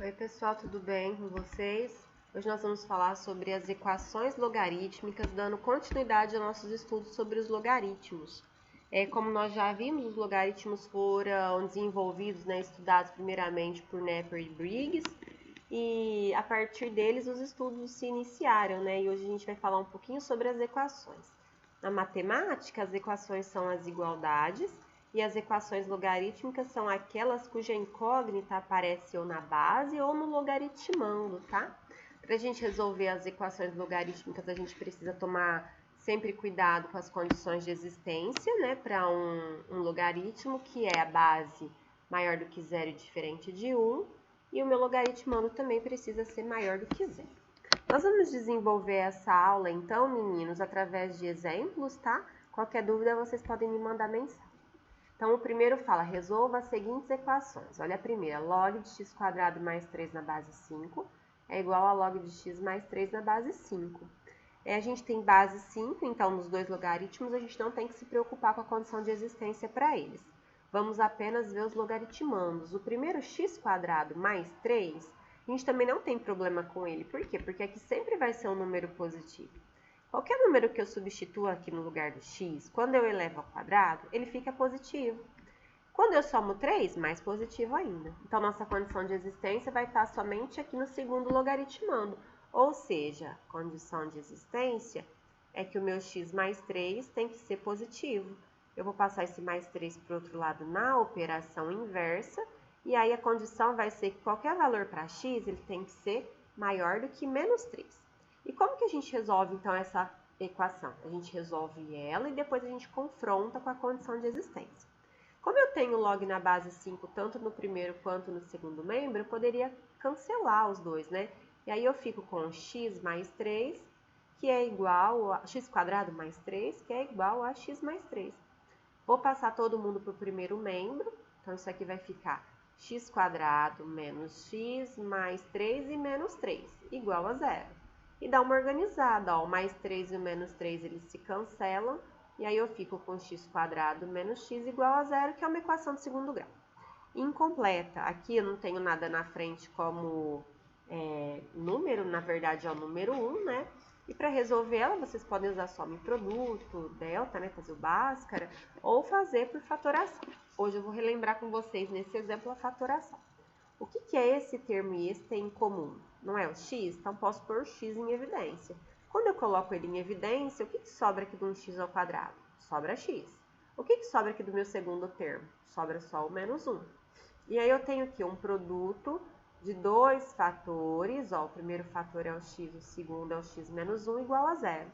Oi pessoal, tudo bem com vocês? Hoje nós vamos falar sobre as equações logarítmicas, dando continuidade aos nossos estudos sobre os logaritmos. Como nós já vimos, os logaritmos foram desenvolvidos, estudados primeiramente por Napier e Briggs, e a partir deles os estudos se iniciaram, e hoje a gente vai falar um pouquinho sobre as equações. Na matemática, as equações são as igualdades, e as equações logarítmicas são aquelas cuja incógnita aparece ou na base ou no logaritmando, tá? Para a gente resolver as equações logarítmicas, a gente precisa tomar sempre cuidado com as condições de existência, para um logaritmo, que é a base maior do que zero e diferente de 1, e o meu logaritmando também precisa ser maior do que zero. Nós vamos desenvolver essa aula, então, meninos, através de exemplos, tá? Qualquer dúvida, vocês podem me mandar mensagem. Então, o primeiro fala, resolva as seguintes equações. Olha a primeira, log de x² mais 3 na base 5 é igual a log de x mais 3 na base 5. A gente tem base 5, então nos dois logaritmos a gente não tem que se preocupar com a condição de existência para eles. Vamos apenas ver os logaritmandos. O primeiro x² mais 3, a gente também não tem problema com ele. Por quê? Porque aqui sempre vai ser um número positivo. Qualquer número que eu substitua aqui no lugar do x, quando eu elevo ao quadrado, ele fica positivo. Quando eu somo 3, mais positivo ainda. Então, nossa condição de existência vai estar somente aqui no segundo logaritmando. Ou seja, a condição de existência é que o meu x mais 3 tem que ser positivo. Eu vou passar esse mais 3 para o outro lado na operação inversa. E aí, a condição vai ser que qualquer valor para x, ele tem que ser maior do que menos 3. E como que a gente resolve, então, essa equação? A gente resolve ela e depois a gente confronta com a condição de existência. Como eu tenho log na base 5, tanto no primeiro quanto no segundo membro, eu poderia cancelar os dois, E aí eu fico com x mais 3, que é igual a x² mais 3, que é igual a x mais 3. Vou passar todo mundo para o primeiro membro, então isso aqui vai ficar x² menos x mais 3 e menos 3, igual a 0. E dá uma organizada, ó, o mais 3 e o menos 3 eles se cancelam, e aí eu fico com x² menos x igual a 0, que é uma equação de segundo grau. Incompleta, aqui eu não tenho nada na frente como número, na verdade é o número 1, E para resolver ela, vocês podem usar soma em produto, delta, fazer o Bhaskara, ou fazer por fatoração. Hoje eu vou relembrar com vocês, nesse exemplo, a fatoração. O que é esse termo e esse tem em comum? Não é o x? Então, posso pôr o x em evidência. Quando eu coloco ele em evidência, o que sobra aqui de um x ao quadrado? Sobra x. O que sobra aqui do meu segundo termo? Sobra só o menos 1. E aí, eu tenho aqui um produto de dois fatores. Ó, o primeiro fator é o x, o segundo é o x menos 1, igual a 0.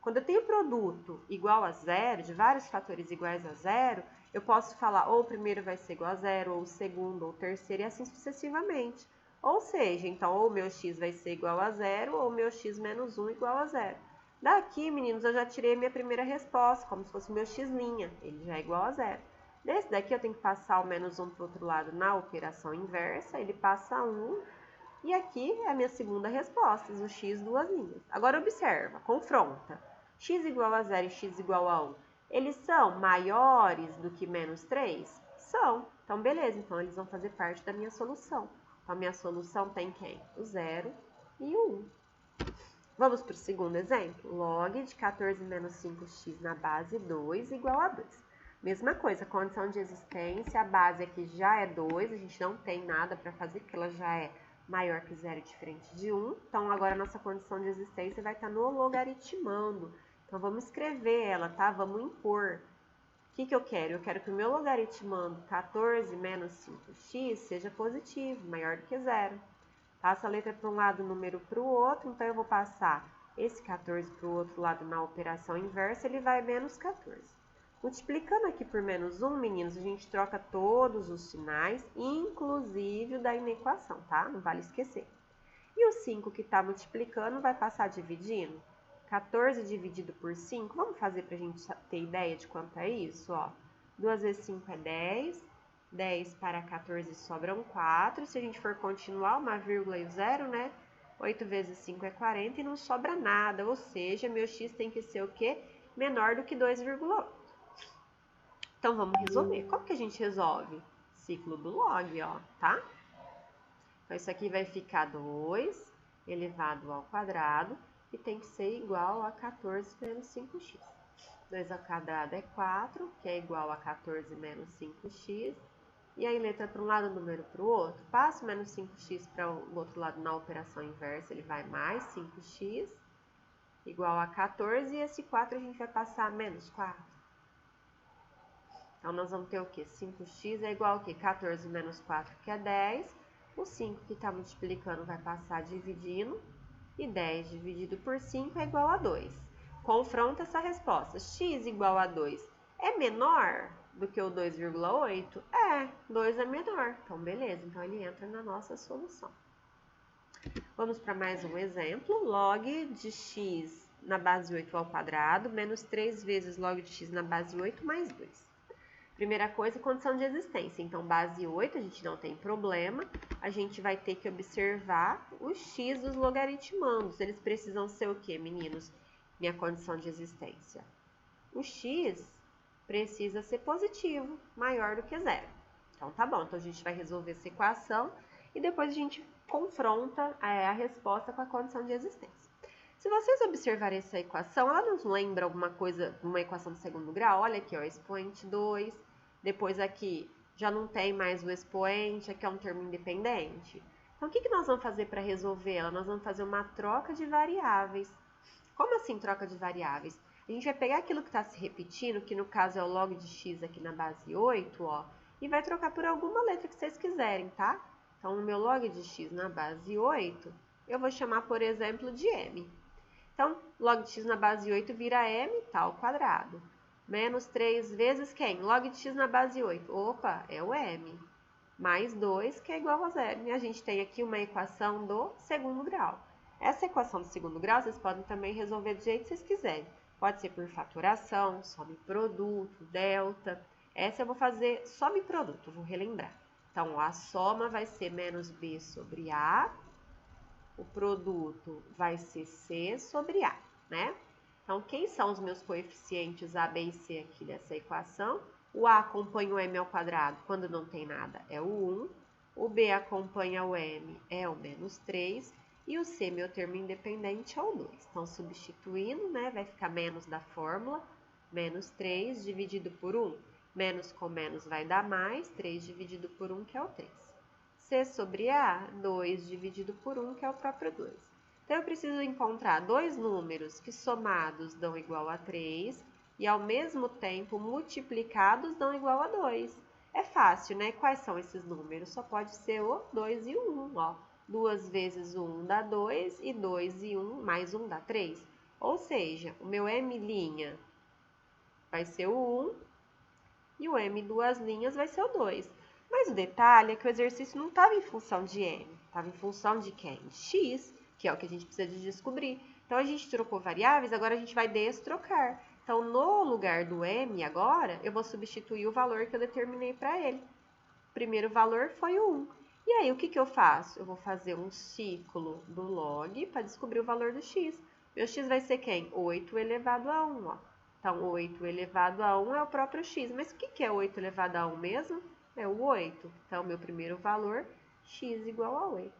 Quando eu tenho produto igual a 0, de vários fatores iguais a 0, eu posso falar ou o primeiro vai ser igual a 0, ou o segundo, ou o terceiro, e assim sucessivamente. Ou seja, então, ou o meu x vai ser igual a 0, ou o meu x menos 1 igual a 0. Daqui, meninos, eu já tirei a minha primeira resposta, como se fosse o meu x', ele já é igual a 0. Desse daqui, eu tenho que passar o menos 1 para o outro lado na operação inversa, ele passa 1, e aqui é a minha segunda resposta, o x duas linhas. Agora, observa, confronta. X igual a 0 e x igual a 1, eles são maiores do que menos 3? São. Então, beleza. Então, eles vão fazer parte da minha solução. Então, a minha solução tem quem? O 0 e o 1. Vamos para o segundo exemplo. Log de 14 menos 5x na base 2 igual a 2. Mesma coisa, condição de existência, a base aqui já é 2, a gente não tem nada para fazer, porque ela já é maior que 0 e diferente de 1. Então, agora a nossa condição de existência vai estar no logaritmando. Então, vamos escrever ela, tá? Vamos impor. O que eu quero? Eu quero que o meu logaritmando 14 menos 5x seja positivo, maior do que 0. Passa a letra para um lado, o número para o outro. Então, eu vou passar esse 14 para o outro lado na operação inversa, ele vai menos 14. Multiplicando aqui por menos 1, meninos, a gente troca todos os sinais, inclusive o da inequação, tá? Não vale esquecer. E o 5 que está multiplicando vai passar dividindo. 14 dividido por 5, vamos fazer para a gente ter ideia de quanto é isso? Ó, 2 vezes 5 é 10, 10 para 14 sobram 4. Se a gente for continuar, uma vírgula e o 0, 8 vezes 5 é 40 e não sobra nada, ou seja, meu x tem que ser o quê? Menor do que 2,8. Então, vamos resolver. Como que a gente resolve? Ciclo do log, ó, tá? Então, isso aqui vai ficar 2 elevado ao quadrado e tem que ser igual a 14 menos 5x. 2 ao quadrado é 4, que é igual a 14 menos 5x. E aí, letra para um lado, número para o outro. Passo menos 5x para o outro lado na operação inversa, ele vai mais 5x, igual a 14, e esse 4 a gente vai passar a menos 4. Então, nós vamos ter o quê? 5x é igual a quê? 14 menos 4, que é 10. O 5 que está multiplicando vai passar dividindo. E 10 dividido por 5 é igual a 2. Confronta essa resposta. X igual a 2 é menor do que o 2,8? É, 2 é menor. Então, beleza. Então, ele entra na nossa solução. Vamos para mais um exemplo. Log de x na base 8 ao quadrado menos 3 vezes log de x na base 8 mais 2. Primeira coisa, condição de existência. Então, base 8, a gente não tem problema. A gente vai ter que observar o x dos logaritmandos. Eles precisam ser o quê, meninos? Minha condição de existência. O x precisa ser positivo, maior do que zero. Então, tá bom. Então, a gente vai resolver essa equação e depois a gente confronta a resposta com a condição de existência. Se vocês observarem essa equação, ela nos lembra alguma coisa, uma equação de segundo grau? Olha aqui, ó, expoente 2, depois aqui já não tem mais o expoente, aqui é um termo independente. Então, o que nós vamos fazer para resolver ela? Nós vamos fazer uma troca de variáveis. Como assim troca de variáveis? A gente vai pegar aquilo que está se repetindo, que no caso é o log de x aqui na base 8, ó, e vai trocar por alguma letra que vocês quiserem, tá? Então, o meu log de x na base 8, eu vou chamar, por exemplo, de m. Então, log de x na base 8 vira m, tá, ao quadrado. Menos 3 vezes quem? Log de x na base 8. Opa, é o m. Mais 2, que é igual a zero. E a gente tem aqui uma equação do segundo grau. Essa equação do segundo grau, vocês podem também resolver do jeito que vocês quiserem. Pode ser por faturação, some produto, delta. Essa eu vou fazer some produto, vou relembrar. Então, a soma vai ser menos b sobre a. O produto vai ser C sobre A, né? Então, quem são os meus coeficientes A, B e C aqui dessa equação? O A acompanha o M ao quadrado quando não tem nada, é o 1. O B acompanha o M, é o menos 3. E o C, meu termo independente, é o 2. Então, substituindo, né, vai ficar menos da fórmula, menos 3 dividido por 1. Menos com menos vai dar mais, 3 dividido por 1, que é o 3. C sobre A, 2 dividido por 1, que é o próprio 2. Então, eu preciso encontrar dois números que somados dão igual a 3 e, ao mesmo tempo, multiplicados dão igual a 2. É fácil, né? Quais são esses números? Só pode ser o 2 e o 1, ó. 2 vezes o 1 dá 2 e 2 e 1 mais 1 dá 3. Ou seja, o meu M' vai ser o 1 e o M duas linhas vai ser o 2. Mas o detalhe é que o exercício não estava em função de m, estava em função de quem? De x, que é o que a gente precisa de descobrir. Então, a gente trocou variáveis, agora a gente vai destrocar. Então, no lugar do m agora, eu vou substituir o valor que eu determinei para ele. O primeiro valor foi o 1. E aí, o que eu faço? Eu vou fazer um ciclo do log para descobrir o valor do x. Meu x vai ser quem? 8 elevado a 1, ó. Então, 8 elevado a 1 é o próprio x. Mas o que é 8 elevado a 1 mesmo? É o 8. Então, meu primeiro valor, x igual a 8.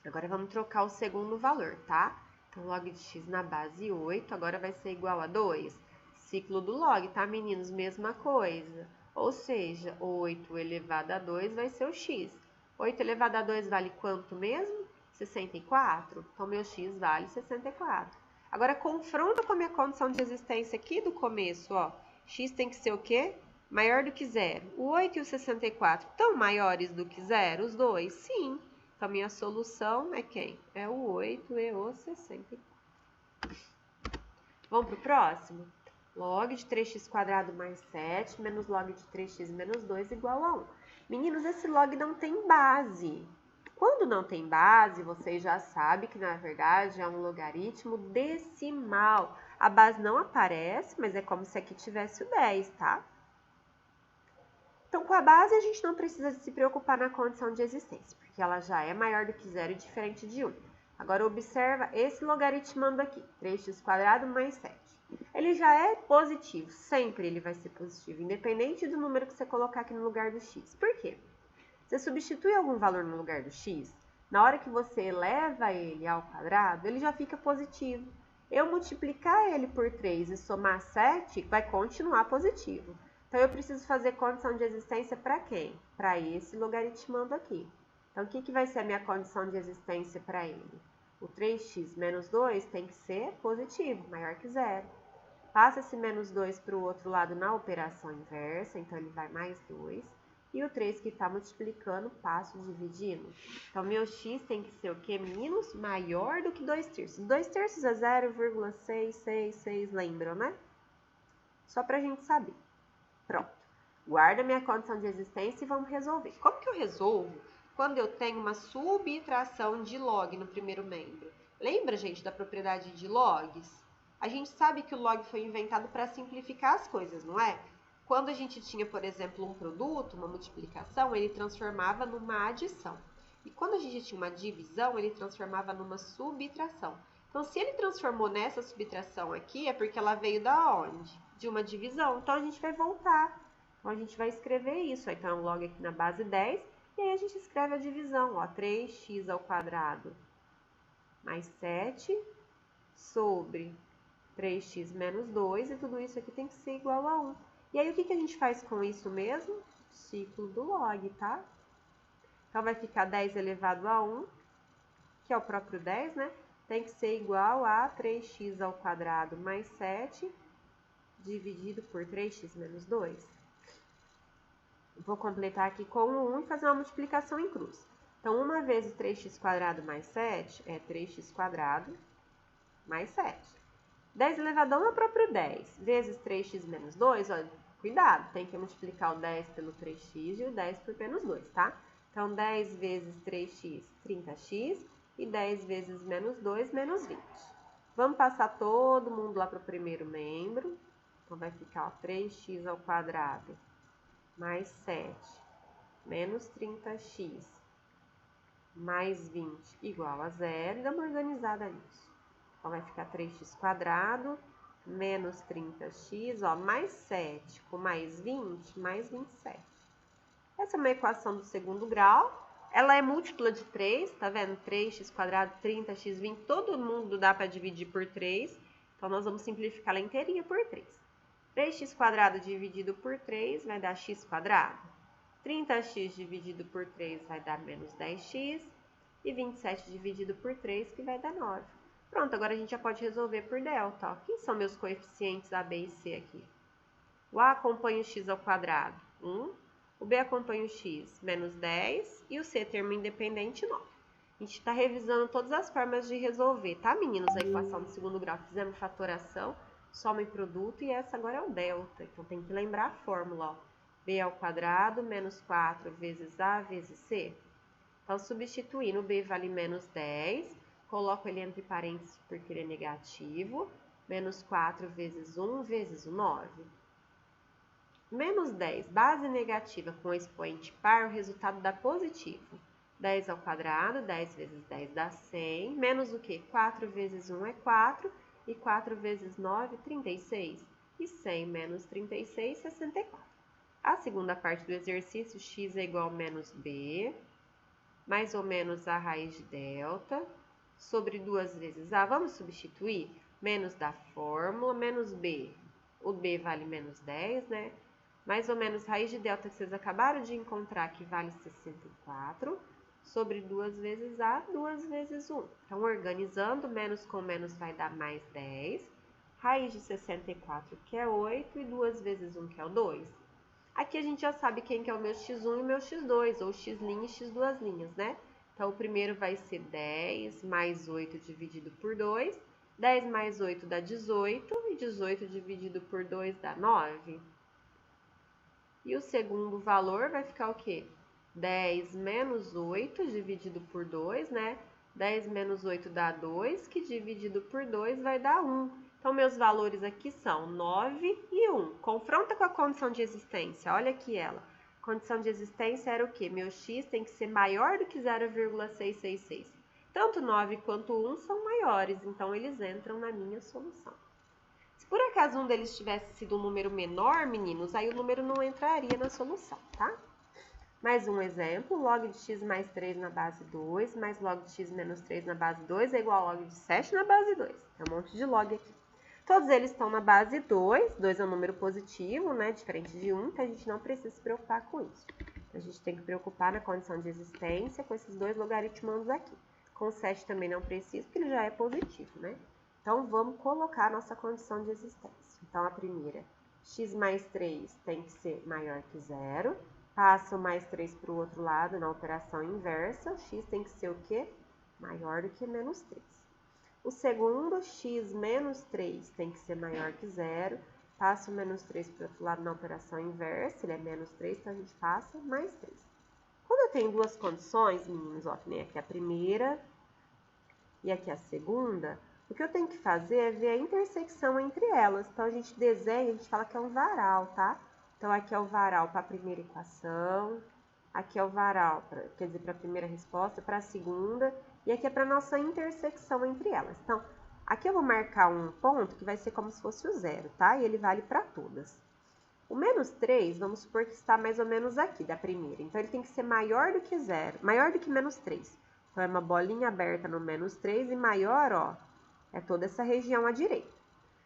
Agora, vamos trocar o segundo valor, tá? Então, log de x na base 8, agora vai ser igual a 2. Ciclo do log, tá, meninos? Mesma coisa. Ou seja, 8 elevado a 2 vai ser o x. 8 elevado a 2 vale quanto mesmo? 64. Então, meu x vale 64. Agora, confronta com a minha condição de existência aqui do começo, ó. X tem que ser o quê? Maior do que zero. O 8 e o 64 estão maiores do que zero? Os dois? Sim. Então, minha solução é quem? É o 8 e o 64. Vamos para o próximo? Log de 3x² mais 7 menos log de 3x menos 2 igual a 1. Meninos, esse log não tem base. Quando não tem base, vocês já sabem que, na verdade, é um logaritmo decimal. A base não aparece, mas é como se aqui tivesse o 10, tá? Então, com a base, a gente não precisa se preocupar na condição de existência, porque ela já é maior do que zero e diferente de 1. Agora, observa esse logaritmando aqui, 3x² mais 7. Ele já é positivo, sempre ele vai ser positivo, independente do número que você colocar aqui no lugar do x. Por quê? Você substitui algum valor no lugar do x, na hora que você eleva ele ao quadrado, ele já fica positivo. Eu multiplicar ele por 3 e somar 7, vai continuar positivo. Então, eu preciso fazer condição de existência para quem? Para esse logaritmando aqui. Então, o que vai ser a minha condição de existência para ele? O 3x menos 2 tem que ser positivo, maior que zero. Passa esse menos 2 para o outro lado na operação inversa, então ele vai mais 2. E o 3 que está multiplicando, passo dividindo. Então, meu x tem que ser o quê, meninos? Maior do que 2 terços. 2 terços é 0,666, lembram, né? Só para a gente saber. Pronto. Guarda minha condição de existência e vamos resolver. Como que eu resolvo quando eu tenho uma subtração de log no primeiro membro? Lembra, gente, da propriedade de logs? A gente sabe que o log foi inventado para simplificar as coisas, não é? Quando a gente tinha, por exemplo, um produto, uma multiplicação, ele transformava numa adição. E quando a gente tinha uma divisão, ele transformava numa subtração. Então, se ele transformou nessa subtração aqui, é porque ela veio da onde? De uma divisão. Então, a gente vai voltar. Então, a gente vai escrever isso. Então, é um log aqui na base 10. E aí, a gente escreve a divisão. Ó, 3x ao quadrado mais 7 sobre 3x menos 2. E tudo isso aqui tem que ser igual a 1. E aí, o que a gente faz com isso mesmo? Ciclo do log, tá? Então, vai ficar 10 elevado a 1, que é o próprio 10, né? Tem que ser igual a 3x ao quadrado mais 7, dividido por 3x menos 2. Vou completar aqui com o 1 e fazer uma multiplicação em cruz. Então, 1 vezes 3x quadrado mais 7 é 3x quadrado mais 7. 10 elevado a 1 é o próprio 10, vezes 3x menos 2, olha, cuidado, tem que multiplicar o 10 pelo 3x e o 10 por menos 2, tá? Então, 10 vezes 3x, 30x, e 10 vezes menos 2, menos 20. Vamos passar todo mundo lá para o primeiro membro. Então, vai ficar ó, 3x ao quadrado mais 7 menos 30x mais 20 igual a zero. E dá uma organizada nisso. Então, vai ficar 3x quadrado menos 30x, ó, mais 7 com mais 20, mais 27. Essa é uma equação do segundo grau. Ela é múltipla de 3, tá vendo? 3x quadrado, 30x, 20, todo mundo dá para dividir por 3. Então, nós vamos simplificar ela inteirinha por 3. 3x quadrado dividido por 3 vai dar x quadrado. 30x dividido por 3 vai dar menos 10x. E 27 dividido por 3, que vai dar 9. Pronto, agora a gente já pode resolver por delta. Ó. Quem são meus coeficientes A, B e C aqui? O A acompanha o x ao quadrado, 1. O B acompanha o x, menos 10. E o C, termo independente, 9. A gente está revisando todas as formas de resolver, tá, meninos? A equação do segundo grau. Fizemos fatoração, soma e produto. E essa agora é o delta. Então, tem que lembrar a fórmula, ó. B ao quadrado menos 4 vezes A vezes C. Então, substituindo, B vale menos 10. Coloco ele entre parênteses porque ele é negativo. Menos 4 vezes 1 vezes o 9. Menos 10, base negativa com expoente par, o resultado dá positivo. 10 ao quadrado, 10 vezes 10 dá 100. Menos o quê? 4 vezes 1 é 4. E 4 vezes 9, 36. E 100 menos 36, 64. A segunda parte do exercício, x é igual a menos b, mais ou menos a raiz de delta, sobre 2 vezes a. Vamos substituir? Menos da fórmula, menos b. O b vale menos 10, né? Mais ou menos raiz de delta que vocês acabaram de encontrar, que vale 64, sobre 2 vezes a, 2 vezes 1. Então, organizando, menos com menos vai dar mais 10. Raiz de 64, que é 8, e 2 vezes 1, que é o 2. Aqui a gente já sabe quem que é o meu x1 e o meu x2, ou x' e x2', né? Então, o primeiro vai ser 10 mais 8 dividido por 2. 10 mais 8 dá 18, e 18 dividido por 2 dá 9. E o segundo valor vai ficar o quê? 10 menos 8 dividido por 2, né? 10 menos 8 dá 2, que dividido por 2 vai dar 1. Então, meus valores aqui são 9 e 1. Confronta com a condição de existência. Olha aqui ela. A condição de existência era o quê? Meu x tem que ser maior do que 0,666. Tanto 9 quanto 1 são maiores, então eles entram na minha solução. Se por acaso um deles tivesse sido um número menor, meninos, aí o número não entraria na solução, tá? Mais um exemplo, log de x mais 3 na base 2, mais log de x menos 3 na base 2 é igual a log de 7 na base 2. Tem um monte de log aqui. Todos eles estão na base 2, 2 é um número positivo, né, diferente de 1, então a gente não precisa se preocupar com isso. A gente tem que preocupar na condição de existência com esses dois logaritmandos aqui. Com 7 também não precisa, porque ele já é positivo, né? Então, vamos colocar a nossa condição de existência. Então, a primeira, x mais 3 tem que ser maior que 0. Passa o mais 3 para o outro lado, na operação inversa, x tem que ser o quê? Maior do que menos 3. O segundo, x menos 3 tem que ser maior que 0. Passa o menos 3 para o outro lado na operação inversa, ele é menos 3, então a gente passa mais 3. Quando eu tenho duas condições, meninos, ó, que nem aqui a primeira e aqui a segunda, o que eu tenho que fazer é ver a intersecção entre elas. Então, a gente desenha, a gente fala que é um varal, tá? Então, aqui é o varal para a primeira equação, aqui é o varal, quer dizer, para a primeira resposta, para a segunda, e aqui é para a nossa intersecção entre elas. Então, aqui eu vou marcar um ponto que vai ser como se fosse o 0, tá? E ele vale para todas. O menos 3, vamos supor que está mais ou menos aqui, da primeira. Então, ele tem que ser maior do que 0, maior do que menos 3. Então, é uma bolinha aberta no menos 3 e maior, ó, é toda essa região à direita.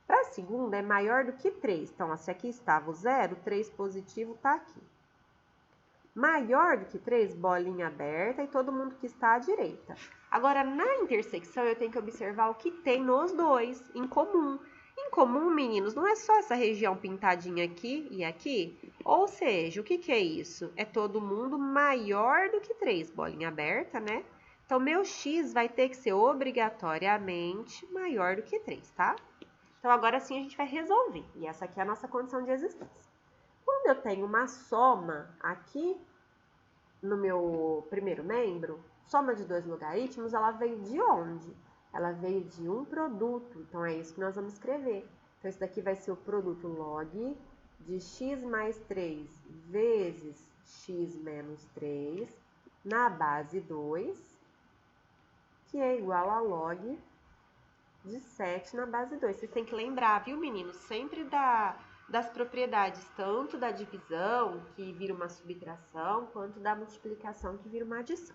Para a segunda, é maior do que 3. Então, ó, se aqui estava o 0, 3 positivo está aqui. Maior do que 3, bolinha aberta e todo mundo que está à direita. Agora, na intersecção, eu tenho que observar o que tem nos dois, em comum. Em comum, meninos, não é só essa região pintadinha aqui e aqui? Ou seja, o que é isso? É todo mundo maior do que 3, bolinha aberta, né? Então, meu x vai ter que ser obrigatoriamente maior do que 3, tá? Então, agora sim a gente vai resolver. E essa aqui é a nossa condição de existência. Quando eu tenho uma soma aqui no meu primeiro membro, soma de dois logaritmos, ela veio de onde? Ela veio de um produto. Então, é isso que nós vamos escrever. Então, esse daqui vai ser o produto log de x mais 3 vezes x menos 3 na base 2, que é igual a log de 7 na base 2. Vocês têm que lembrar, viu, meninos? Sempre das propriedades, tanto da divisão, que vira uma subtração, quanto da multiplicação, que vira uma adição.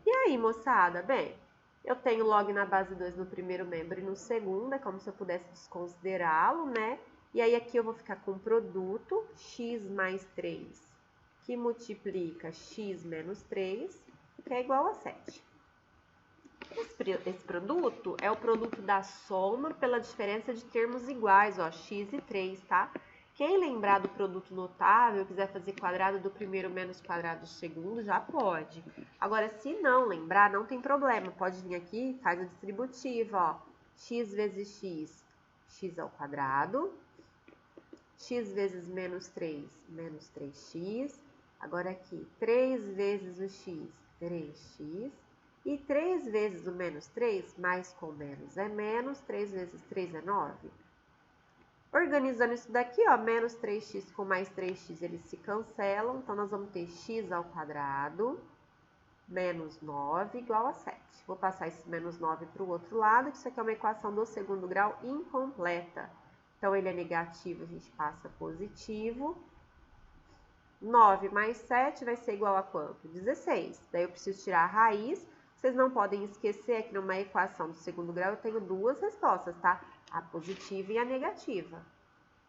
E aí, moçada? Bem, eu tenho log na base 2 no primeiro membro e no segundo, é como se eu pudesse desconsiderá-lo, né? E aí, aqui eu vou ficar com o produto x mais 3, que multiplica x menos 3, que é igual a 7. Esse produto é o produto da soma pela diferença de termos iguais, ó, x e 3, tá? Quem lembrar do produto notável, quiser fazer quadrado do primeiro menos quadrado do segundo, já pode. Agora, se não lembrar, não tem problema. Pode vir aqui, faz a distributiva, ó. X vezes x, x ao quadrado. X vezes menos 3, menos 3x. Agora aqui, 3 vezes o x, 3x. E 3 vezes o menos 3, mais com menos é menos, 3 vezes 3 é 9. Organizando isso daqui, ó, menos 3x com mais 3x, eles se cancelam. Então, nós vamos ter x ao quadrado, menos 9, igual a 7. Vou passar esse menos 9 para o outro lado, que isso aqui é uma equação do segundo grau incompleta. Então, ele é negativo, a gente passa positivo. 9 mais 7 vai ser igual a quanto? 16. Daí, eu preciso tirar a raiz. Vocês não podem esquecer que numa equação do segundo grau eu tenho duas respostas, tá? A positiva e a negativa.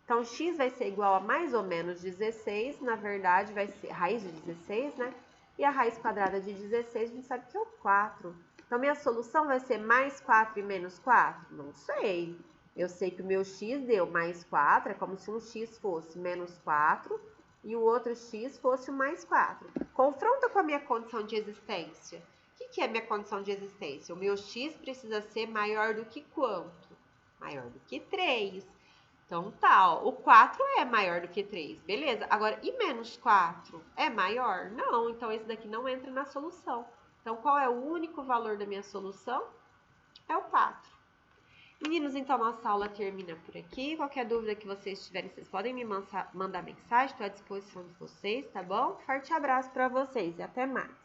Então, x vai ser igual a mais ou menos 16, na verdade vai ser raiz de 16, né? E a raiz quadrada de 16 a gente sabe que é o 4. Então, minha solução vai ser mais 4 e menos 4? Não sei. Eu sei que o meu x deu mais 4, é como se um x fosse menos 4 e o outro x fosse o mais 4. Confronta com a minha condição de existência. O que é minha condição de existência? O meu x precisa ser maior do que quanto? Maior do que 3. Então, tá, ó, o 4 é maior do que 3, beleza. Agora, e menos 4 é maior? Não, então esse daqui não entra na solução. Então, qual é o único valor da minha solução? É o 4. Meninos, então nossa aula termina por aqui. Qualquer dúvida que vocês tiverem, vocês podem me mandar mensagem, estou à disposição de vocês, tá bom? Forte abraço para vocês e até mais.